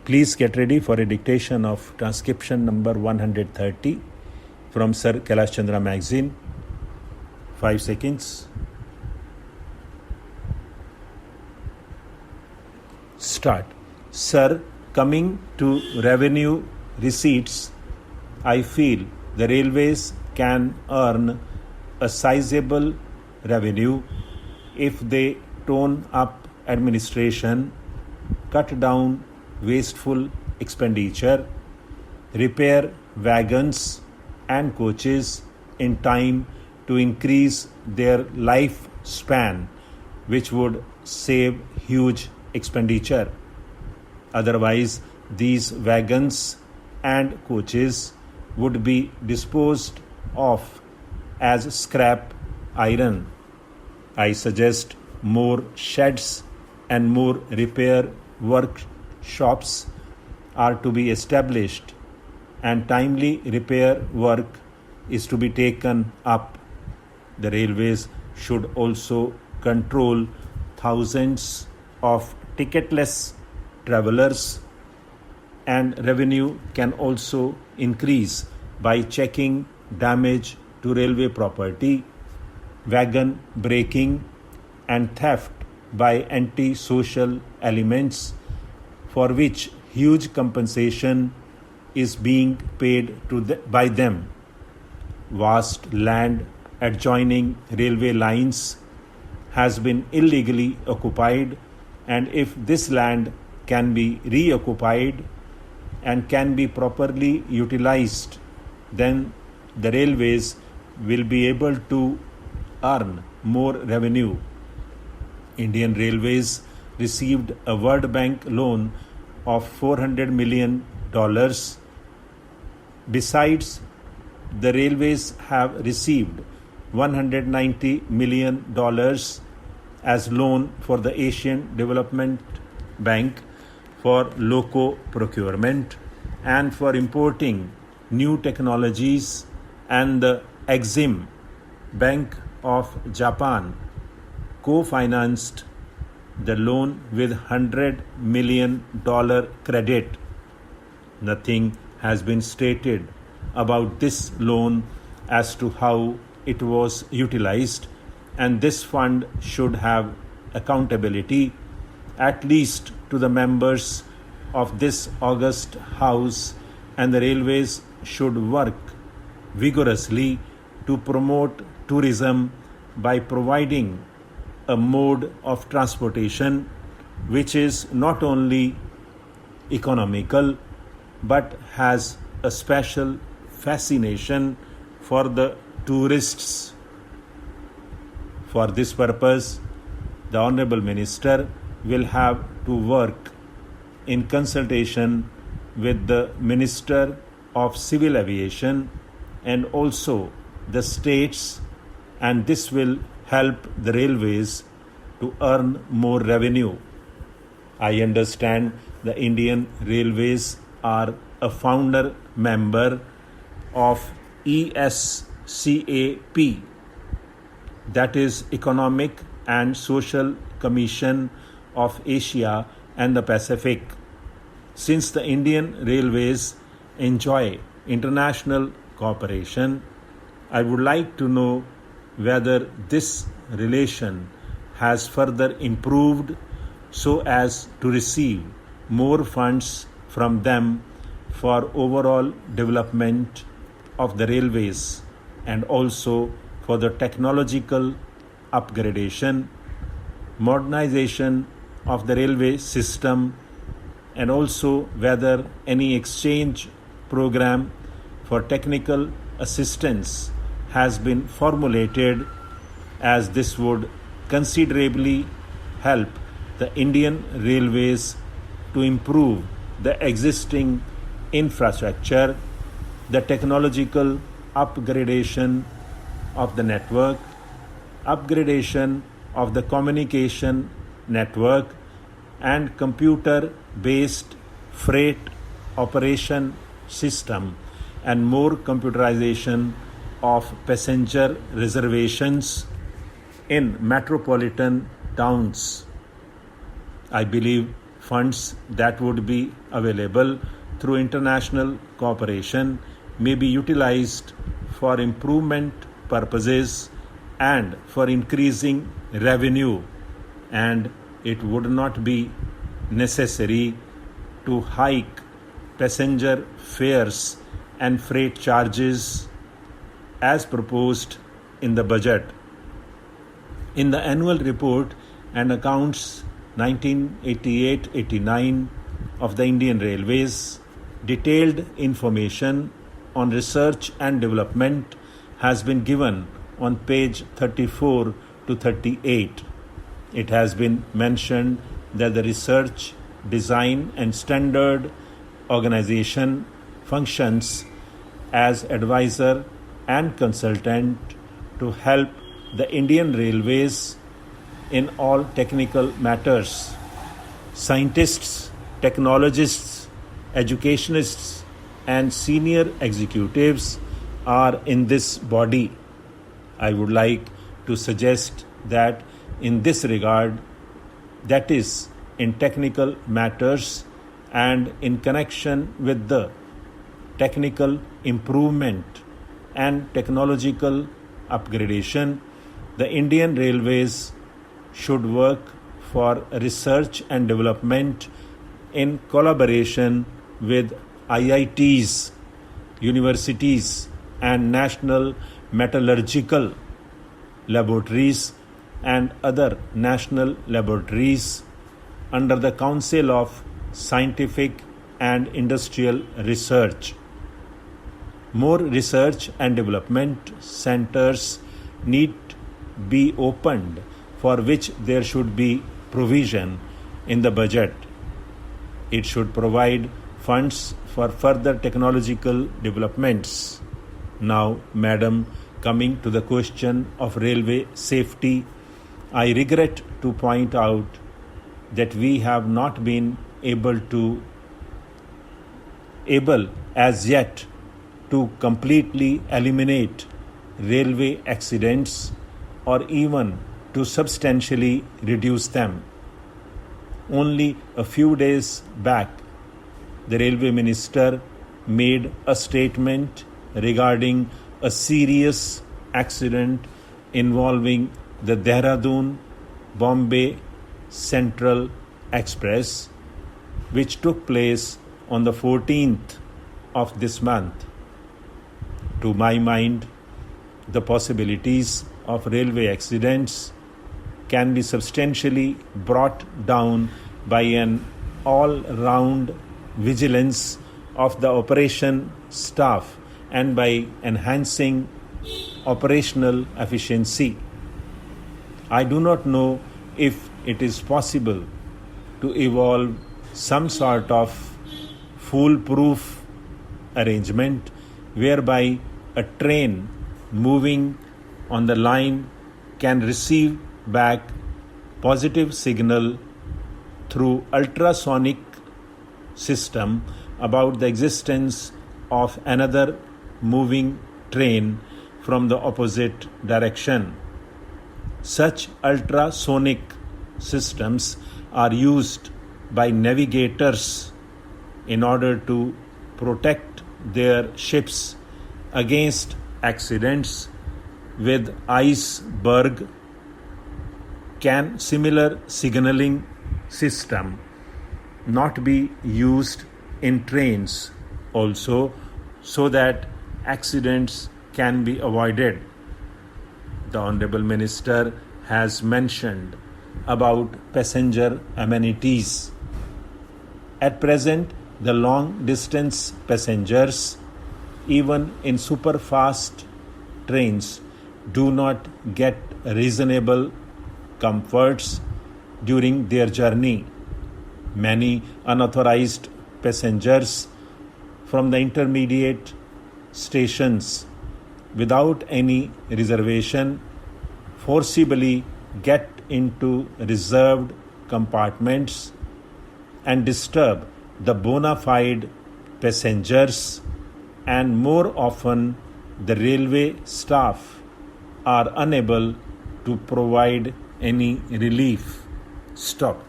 Please get ready for a dictation of transcription number 130 from Sir Kailash Chandra magazine. 5 seconds. Start. Sir, coming to revenue receipts, I feel the railways can earn a sizable revenue if they tone up administration, cut down wasteful expenditure, repair wagons and coaches in time to increase their lifespan, which would save huge expenditure. Otherwise, these wagons and coaches would be disposed of as scrap iron. I suggest more sheds and more repair workshops are to be established, and timely repair work is to be taken up. The railways should also control thousands of ticketless travelers, and revenue can also increase by checking damage to railway property, wagon breaking and theft by anti-social elements, for which huge compensation is being paid by them. Vast land adjoining railway lines has been illegally occupied, and if this land can be reoccupied and can be properly utilized, then the railways will be able to earn more revenue. Indian Railways received a World Bank loan of $400 million. Besides, the railways have received $190 million as loan for the Asian Development Bank for loco procurement and for importing new technologies, and the Exim Bank of Japan co-financed the loan with $100 million credit. Nothing has been stated about this loan as to how it was utilized, and this fund should have accountability, at least to the members of this august House, and the railways should work vigorously to promote tourism by providing a mode of transportation which is not only economical but has a special fascination for the tourists. For this purpose, the Honorable Minister will have to work in consultation with the Minister of Civil Aviation and also the states, and this will help the railways to earn more revenue. I understand the Indian Railways are a founder member of ESCAP, that is Economic and Social Commission of Asia and the Pacific. Since the Indian Railways enjoy international cooperation, I would like to know whether this relation has further improved so as to receive more funds from them for overall development of the railways and also for the technological upgradation, modernization of the railway system, and also whether any exchange program for technical assistance has been formulated, as this would considerably help the Indian Railways to improve the existing infrastructure, the technological upgradation of the network, upgradation of the communication network, and computer-based freight operation system, and more computerization of passenger reservations in metropolitan towns. I believe funds that would be available through international cooperation may be utilized for improvement purposes and for increasing revenue, and it would not be necessary to hike passenger fares and freight charges as proposed in the budget. In the annual report and accounts 1988-89 of the Indian Railways, detailed information on research and development has been given on page 34 to 38. It has been mentioned that the research, design and standard organization functions as advisor and consultant to help the Indian Railways in all technical matters. Scientists, technologists, educationists, and senior executives are in this body. I would like to suggest that in this regard, that is, in technical matters and in connection with the technical improvement and technological upgradation, the Indian Railways should work for research and development in collaboration with IITs, universities, and national metallurgical laboratories and other national laboratories under the Council of Scientific and Industrial Research. More research and development centers need be opened, for which there should be provision in the budget. It should provide funds for further technological developments. Now, Madam, coming to the question of railway safety, I regret to point out that we have not been able as yet to completely eliminate railway accidents or even to substantially reduce them. Only a few days back, the railway minister made a statement regarding a serious accident involving the Dehradun-Bombay Central Express, which took place on the 14th of this month. To my mind, the possibilities of railway accidents can be substantially brought down by an all-round vigilance of the operation staff and by enhancing operational efficiency. I do not know if it is possible to evolve some sort of foolproof arrangement whereby a train moving on the line can receive back positive signal through ultrasonic system about the existence of another moving train from the opposite direction. Such ultrasonic systems are used by navigators in order to protect their ships against accidents with iceberg. Can similar signaling system not be used in trains also, so that accidents can be avoided? The Honorable Minister has mentioned about passenger amenities. At present, the long distance passengers, even in super-fast trains, do not get reasonable comforts during their journey. Many unauthorized passengers from the intermediate stations without any reservation forcibly get into reserved compartments and disturb the bona fide passengers, and more often the railway staff are unable to provide any relief. Stop.